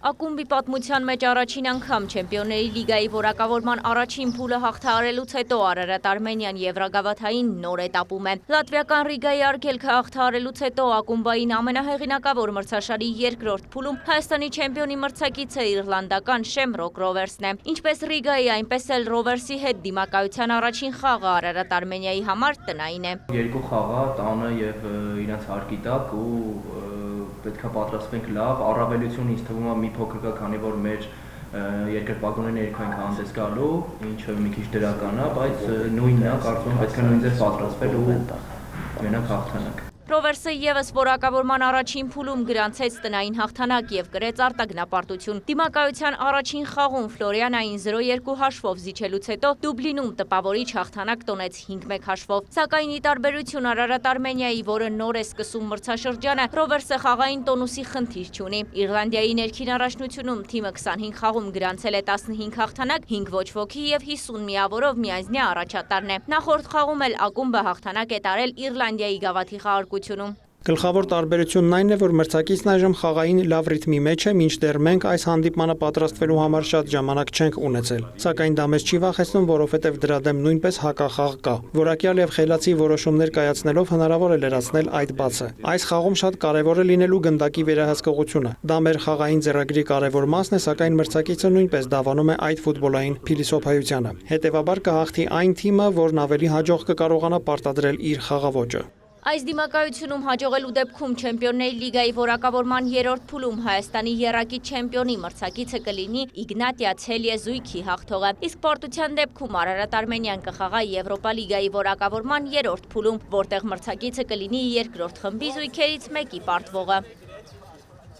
Ակումբի պատմության մեջ առաջին անգամ Չեմպիոնների լիգայի որակավորման առաջին փուլը հաղթահարելուց հետո Արարատ Արմենիան Եվրագավաթային նոր էտապում է։ Լատվիական Ռիգայի արգելքը հաղթահարելուց հետո ակումբային ամենահեղինակավոր մրցաշարի երկրորդ փուլում Հայաստանի չեմպիոնի մրցակիցը իռլանդական Շեմրոք Ռովերսն է։ Ինչպես Ռիգայի, այնպես էլ Ռովերսի հետ դիմակայության առաջին խաղը Արարատ Արմենիայի համար տնային է։ Երկու խաղա տանը եւ իրենց հարկի տակ ու պետք է պատրաստվենք լավ, առավելությունը ինձ թվում է մի փոքր կա, քանի որ մեր երկրպագուները ներքո ենք հանդես գալու, ինչը մի քիչ դրական է, բայց նույնն է, կարծում եմ պետք է նույնպես պատրաստվել ու մենակ հաղթանակ։ Ռովերսը ևս որակավորման առաջին փուլում գրանցեց տնային հաղթանակ եւ կրեց արտագնապարտություն։ Դիմակայության առաջին խաղում Ֆլորիանային 0-2 հաշվով զիջելուց հետո Դուբլինում տպավորիչ հաղթանակ տոնեց 5-1 հաշվով։ Սակայն ի տարբերություն Արարատ Արմենիայի, որը նոր է սկսում մրցաշրջանը, Ռովերսը խաղային տոնուսի խնդիր չունի։ Իռլանդիայի ներքին առաջնությունում թիմը 25 խաղում գրանցել է 15 հաղթանակ, 5 ոչ ոքի եւ 50 միավորով միայնյա առաջատարն է։ Նախորդ խաղում էլ ակումբը հաղթանակ է տարել Իռլանդիայի գավաթի խաղարկությունում։ Գլխավոր տարբերությունն այն է, որ մրցակիցն այժմ խաղային լավ ռիթմի մեջ է, մինչդեռ մենք այս հանդիպմանը պատրաստվելու համար շատ ժամանակ չենք ունեցել։ Սակայն դա մեզ չի վախեցնում, որովհետև դրա դեմ նույնպես հակախաղ կա։ Որակյալ եւ խելացի որոշումներ կայացնելով հնարավոր է լրացնել այդ բացը։ Այս խաղում շատ կարևոր է լինելու գնդակի վերահսկողությունը։ Դա մեր խաղային ձեռագրի կարևոր մասն է, սակայն մրցակիցը նույնպես դավանում է այդ ֆուտբոլային փիլիսոփայությանը։ Հետևաբար կհաղթի այն թիմը, որն ավելի հաջող կկարողանա պարտադրել իր խաղաոճը։ Այս դիմակայությունում հաջողելու դեպքում Չեմպիոնների լիգայի որակավորման երրորդ փուլում Հայաստանի եռակի չեմպիոնի մրցակիցը կլինի Իգնատիա Ցելիե Զույգի հաղթողը, իսկ պարտության դեպքում Արարատ Արմենիան կխաղա Եվրոպա լիգայի որակավորման երրորդ փուլում, որտեղ մրցակիցը կլինի երկրորդ խմբի զույգերից մեկի պարտվողը։